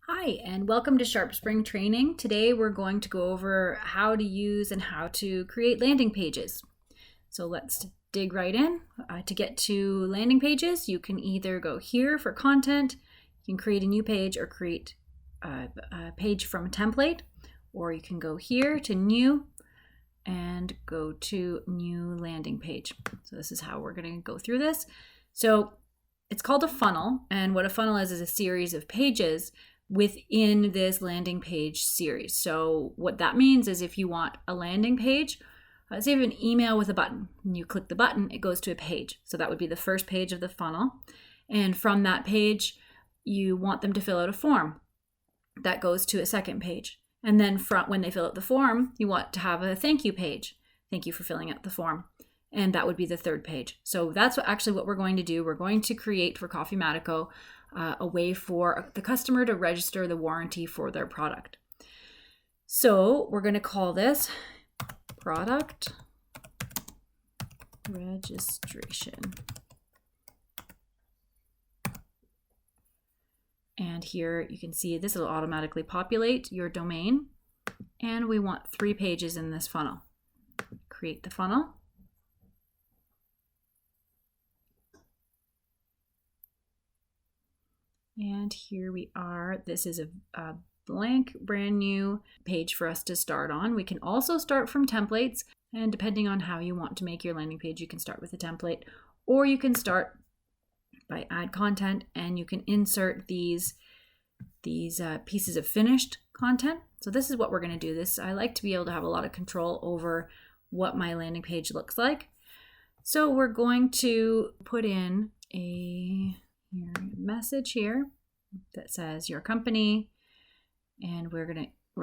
Hi, and welcome to SharpSpring training. Today we're going to go over how to use and how to create landing pages. So let's dig right in. To get to landing pages, you can either go here for content, you can create a new page or create a page from a template, or you can go here to new and go to new landing page. So this is how we're going to go through this. So it's called a funnel, and what a funnel is a series of pages within this landing page series. So what that means is if you want a landing page, say you have an email with a button, and you click the button, it goes to a page. So that would be the first page of the funnel. And from that page, you want them to fill out a form. That goes to a second page. And then when they fill out the form, you want to have a thank you page. Thank you for filling out the form. And that would be the third page. So that's actually what we're going to do. We're going to create for Coffeematico a way for the customer to register the warranty for their product. So we're going to call this product registration. And here you can see this will automatically populate your domain. And we want 3 pages in this funnel. Create the funnel. And here we are. This is a blank, brand new page for us to start on. We can also start from templates, and depending on how you want to make your landing page, you can start with a template, or you can start by add content, and you can insert these pieces of finished content. So this is what we're going to do. I like to be able to have a lot of control over what my landing page looks like. So we're going to put in a message here that says your company, and we're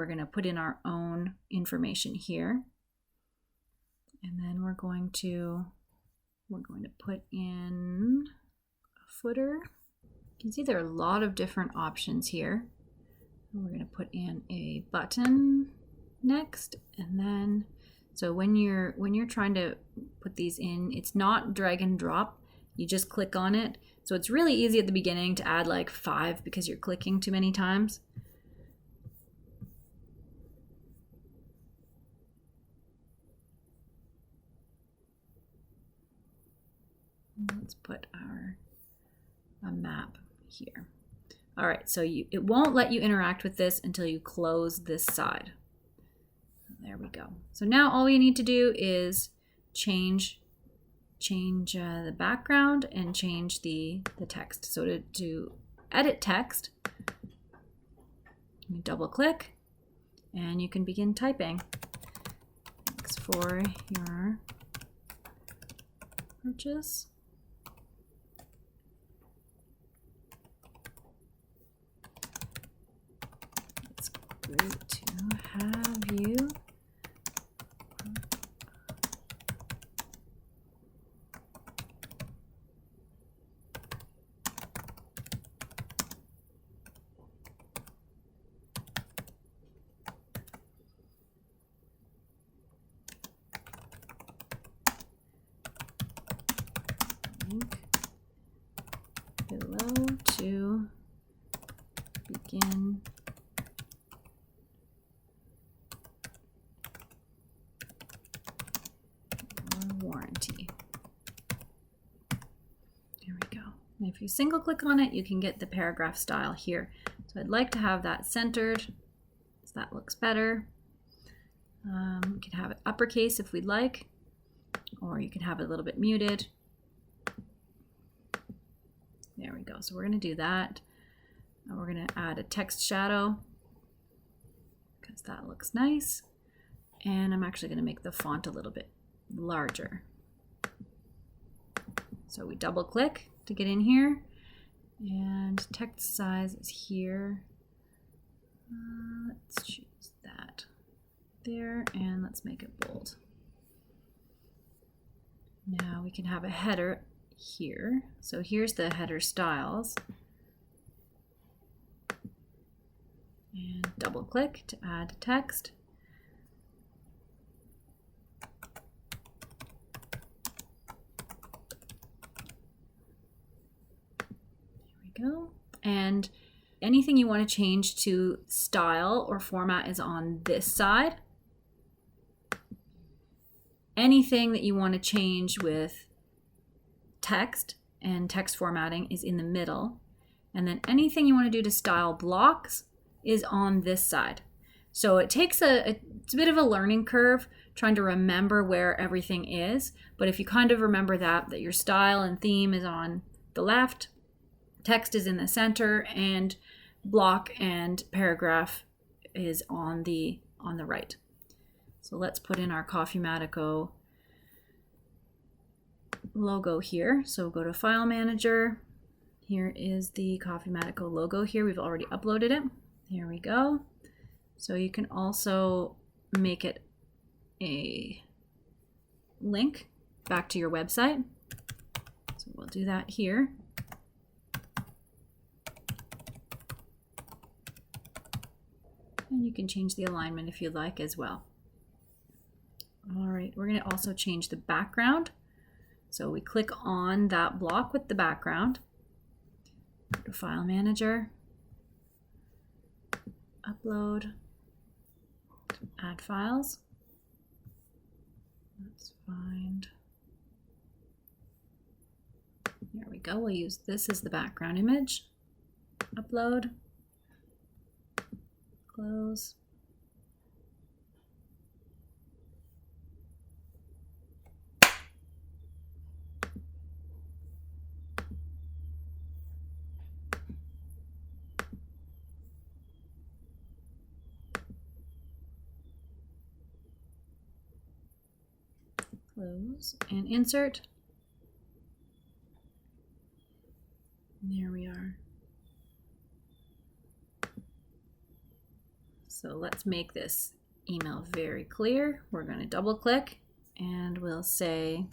gonna put in our own information here, and then we're going to put in a footer. You can see there are a lot of different options here. We're going to put in a button next, and then so when you're trying to put these in, it's not drag and drop. You just click on it. So it's really easy at the beginning to add like 5 because you're clicking too many times. Let's put a map here. All right, so it won't let you interact with this until you close this side. There we go. So now all you need to do is change the background and change the text. So to edit text, you double click and you can begin typing. Thanks for your purchase. It's great to have you. Below to begin your warranty. There we go. And if you single click on it, you can get the paragraph style here. So I'd like to have that centered, so that looks better. We can have it uppercase if we'd like, or you can have it a little bit muted. There we go. So we're going to do that. And we're going to add a text shadow because that looks nice. And I'm actually going to make the font a little bit larger. So we double click to get in here, and text size is here. Let's choose that there, and let's make it bold. Now we can have a header here. So here's the header styles. And double click to add text. There we go. And anything you want to change to style or format is on this side. Anything that you want to change with text and text formatting is in the middle. And then anything you want to do to style blocks is on this side. So it takes it's a bit of a learning curve trying to remember where everything is. But if you kind of remember that your style and theme is on the left, text is in the center, and block and paragraph is on the right. So let's put in our Coffeematico logo here. So go to File Manager. Here is the Coffeematico logo here. We've already uploaded it. There we go. So you can also make it a link back to your website. So we'll do that here. And you can change the alignment if you'd like as well. All right, we're going to also change the background. So we click on that block with the background. Go to File Manager, Upload, Add Files. Let's find. There we go. We'll use this as the background image. Upload. Close. Close and insert. There we are. So let's make this email very clear. We're going to double click and we'll say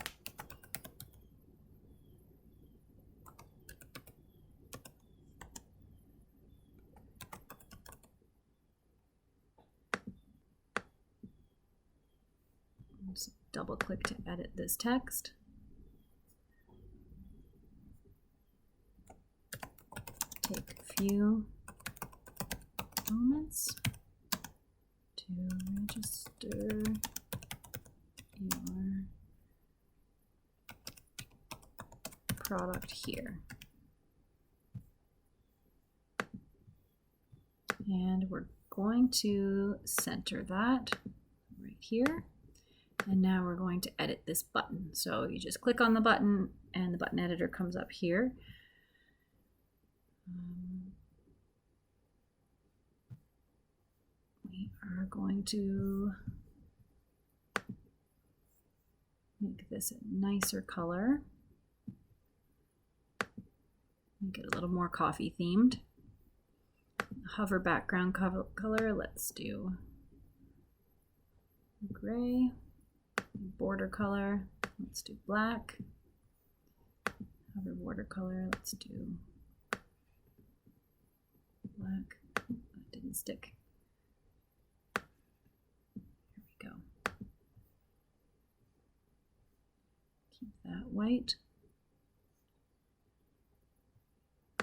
double click to edit this text. Take a few moments to register your product here. And we're going to center that right here. And now we're going to edit this button. So you just click on the button and the button editor comes up here. We are going to make this a nicer color. Make it a little more coffee themed. Hover background color, let's do gray. Border color, let's do black. Hover border color, let's do black. Oh, that didn't stick. Here we go. Keep that white.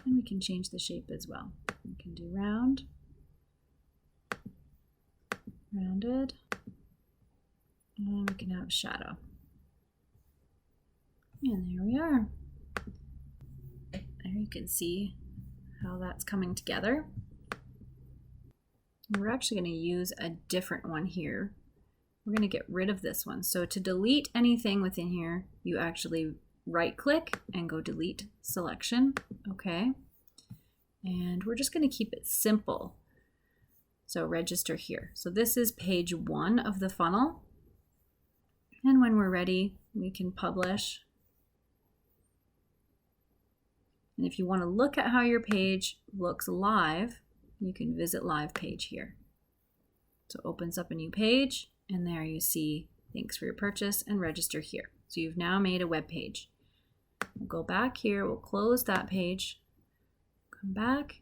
And we can change the shape as well. We can do round, rounded. And we can have shadow. And there we are. There you can see how that's coming together. We're actually going to use a different one here. We're going to get rid of this one. So to delete anything within here, you actually right click and go delete selection. Okay. And we're just going to keep it simple. So register here. So this is page 1 of the funnel. And when we're ready, we can publish. And if you want to look at how your page looks live, you can visit live page here. So it opens up a new page, and there you see thanks for your purchase and register here. So you've now made a web page. We'll go back here, we'll close that page, come back,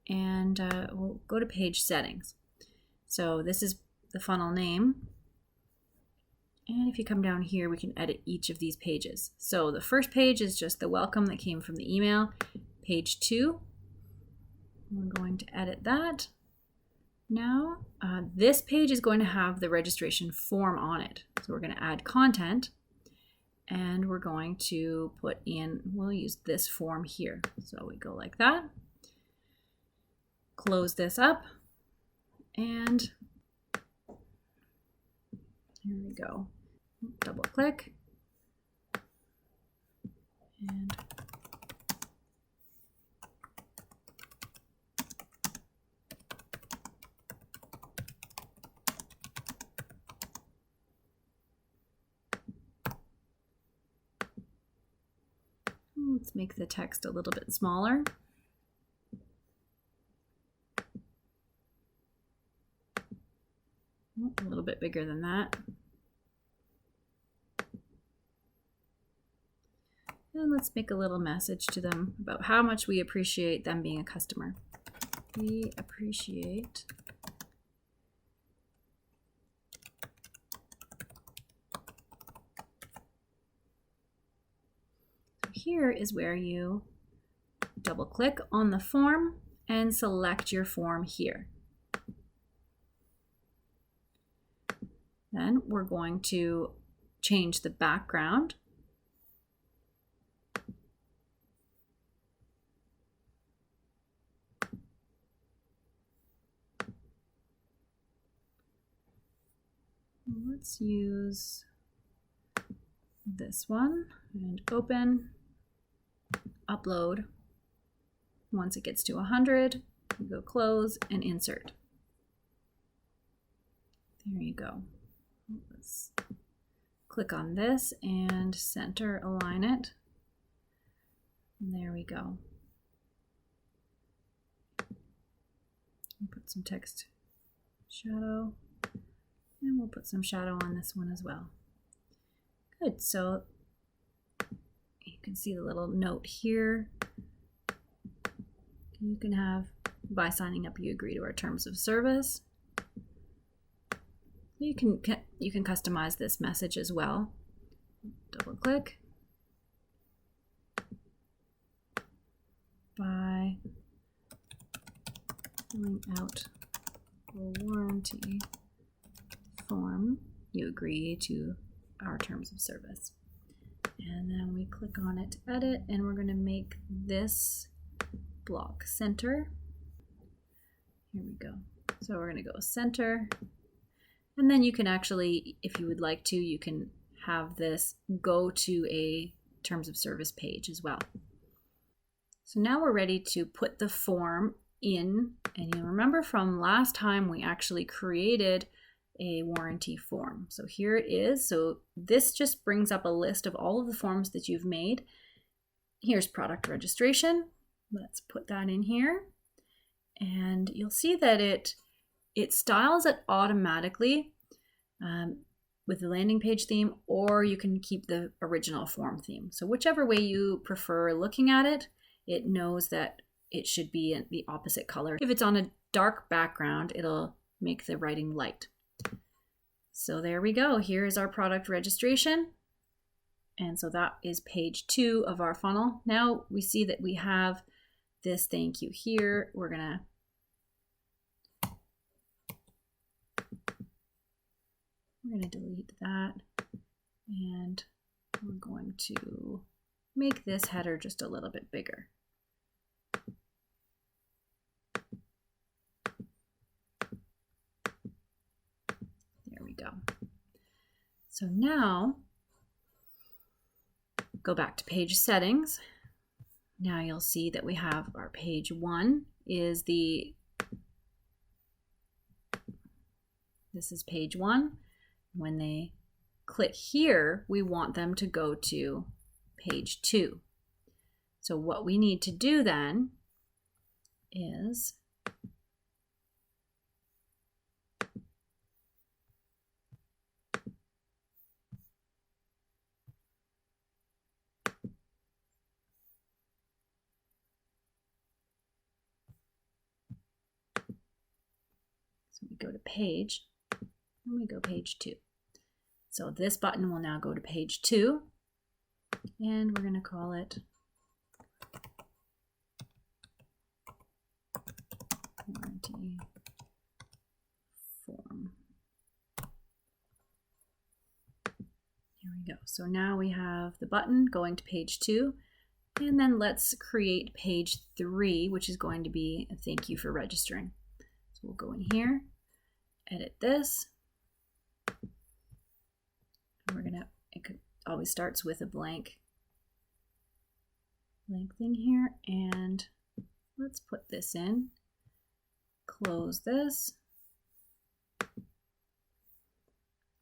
and we'll go to page settings. So this is the funnel name. And if you come down here, we can edit each of these pages. So the first page is just the welcome that came from the email. Page 2, We're going to edit that. Now, this page is going to have the registration form on it. So we're going to add content, and we're going to put in, we'll use this form here. So we go like that, close this up, and here we go. Double click, and let's make the text a little bit smaller. A little bit bigger than that. And let's make a little message to them about how much we appreciate them being a customer. We appreciate here is where you double click on the form and select your form here. Then we're going to change the background. Let's use this one and open. Upload. Once it gets to 100, you go close and insert. There you go. Let's click on this and center align it. And there we go. Put some text shadow, and we'll put some shadow on this one as well. Good. So you can see the little note here. You can have, by signing up, you agree to our terms of service. You can customize this message as well. Double click. By filling out a warranty form, you agree to our terms of service. And then we click on it to edit, and we're going to make this block center. Here we go. So we're going to go center. And then you can actually, if you would like to, you can have this go to a terms of service page as well. So now we're ready to put the form in. And you remember from last time we actually created a warranty form. So here it is. So this just brings up a list of all of the forms that you've made. Here's product registration. Let's put that in here. And you'll see that it styles it automatically with the landing page theme, or you can keep the original form theme. So whichever way you prefer looking at it, it knows that it should be in the opposite color. If it's on a dark background, it'll make the writing light. So there we go. Here is our product registration. And so that is page 2 of our funnel. Now we see that we have this thank you here. We're gonna delete that, and we're going to make this header just a little bit bigger. There we go. So now go back to page settings. Now you'll see that we have our page 1 is this is page 1. When they click here, we want them to go to page 2. So what we need to do then is we go to page, and we go page 2. So this button will now go to page 2, and we're going to call it warranty form. Here we go. So now we have the button going to page 2. And then let's create page 3, which is going to be a thank you for registering. So we'll go in here, edit this. And it always starts with a blank thing here. And let's put this in, close this.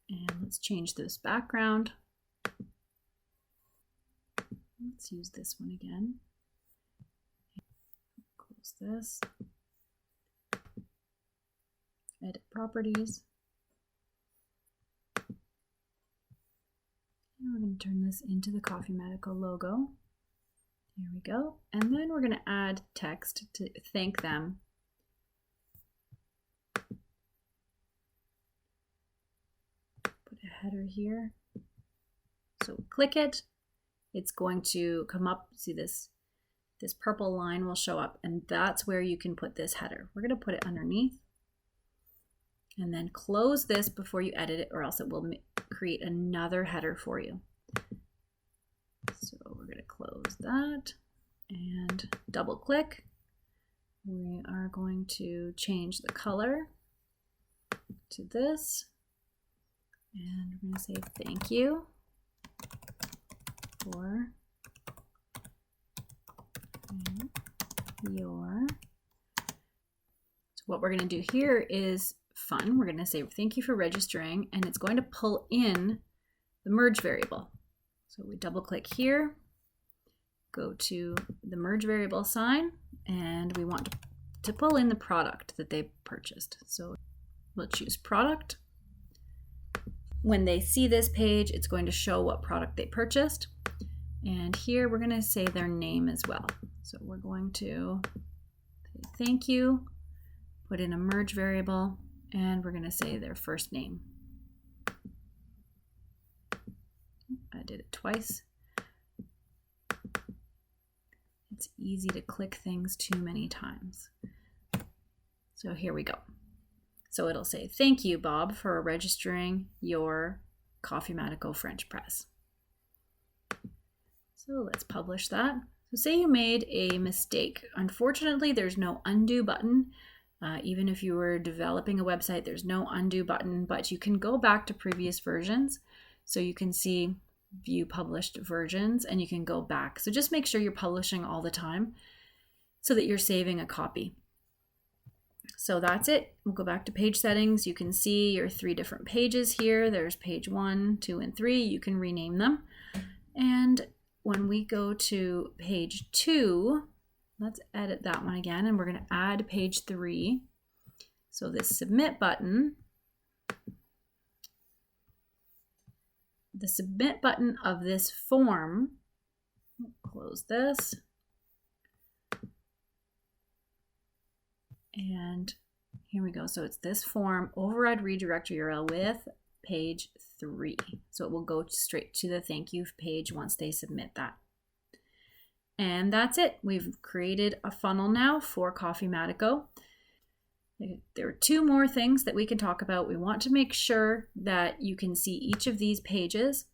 And let's change this background. Let's use this one again. Close this. Edit properties. And we're going to turn this into the Coffee Medical logo. Here we go. And then we're going to add text to thank them. Put a header here. So click it. It's going to come up. See this purple line will show up, and that's where you can put this header. We're going to put it underneath and then close this before you edit it, or else it will create another header for you. So we're going to close that and double click. We are going to change the color to this, and we're going to say thank you for your. So what we're going to do here is fun. We're going to say thank you for registering, and it's going to pull in the merge variable. So we double click here, go to the merge variable sign, and we want to pull in the product that they purchased. So we'll choose product. When they see this page, it's going to show what product they purchased. And here we're going to say their name as well. So we're going to say thank you, put in a merge variable, and we're going to say their first name. I did it twice. It's easy to click things too many times. So here we go. So it'll say, thank you, Bob, for registering your Coffee Medical French press. So let's publish that. So say you made a mistake. Unfortunately, there's no undo button. Even if you were developing a website, there's no undo button, but you can go back to previous versions. So you can see view published versions, and you can go back. So just make sure you're publishing all the time so that you're saving a copy. So that's it. We'll go back to page settings. You can see your 3 different pages here. There's page 1, 2, and 3. You can rename them. And when we go to page 2, let's edit that one again, and we're going to add page 3. So this submit button, the submit button of this form, close this, and here we go. So it's this form, override redirect URL with page 3. So it will go straight to the thank you page once they submit that. And that's it. We've created a funnel now for Coffee Medical. There are 2 more things that we can talk about. We want to make sure that you can see each of these pages,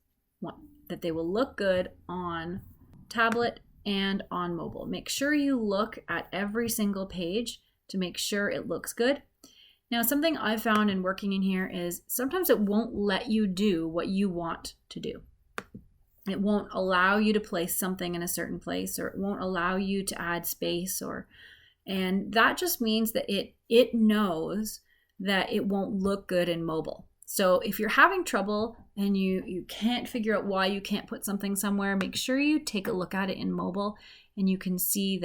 that they will look good on tablet and on mobile. Make sure you look at every single page to make sure it looks good. Now, something I've found in working in here is sometimes it won't let you do what you want to do. It won't allow you to place something in a certain place, or it won't allow you to add space, and that just means that it knows that it won't look good in mobile. So if you're having trouble and you can't figure out why you can't put something somewhere, make sure you take a look at it in mobile, and you can see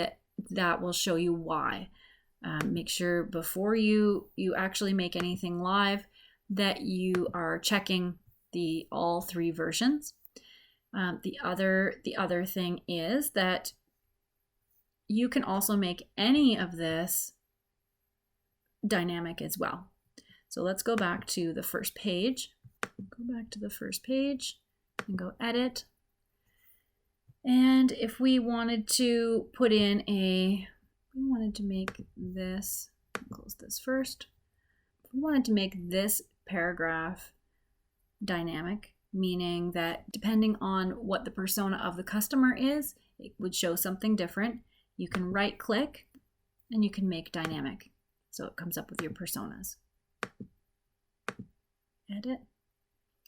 that will show you why. Make sure before you actually make anything live that you are checking all 3 versions. The other thing is that you can also make any of this dynamic as well. So let's go back to the first page. Go back to the first page and go edit. And if we wanted to put in we wanted to make this Close this first. We wanted to make this paragraph dynamic, meaning that depending on what the persona of the customer is, it would show something different. You can right click and you can make dynamic. So it comes up with your personas. Edit.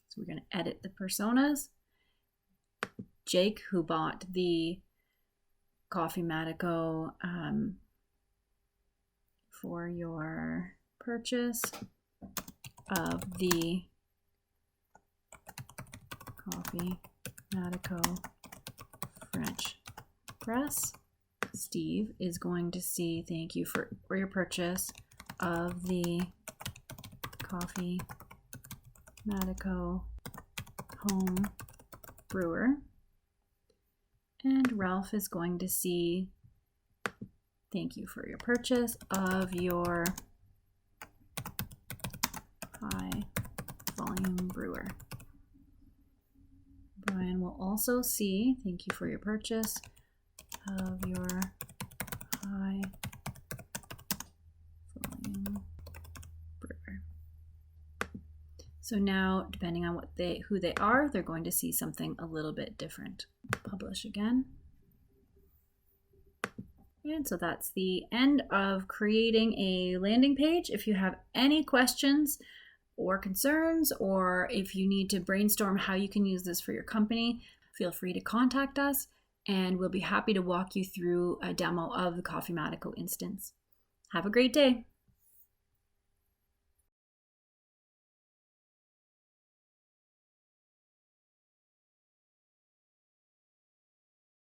So we're going to edit the personas. Jake, who bought the Coffee Matico for your purchase of the Coffee Matico French press. Steve is going to see thank you for your purchase of the Coffee Matico home brewer. And Ralph is going to see thank you for your purchase of your high volume brewer. Brian will also see thank you for your purchase of your high volume brewer. So now, depending on who they are, they're going to see something a little bit different. Publish again. And so that's the end of creating a landing page. If you have any questions or concerns, or if you need to brainstorm how you can use this for your company, feel free to contact us and we'll be happy to walk you through a demo of the Coffee Matico instance. Have a great day.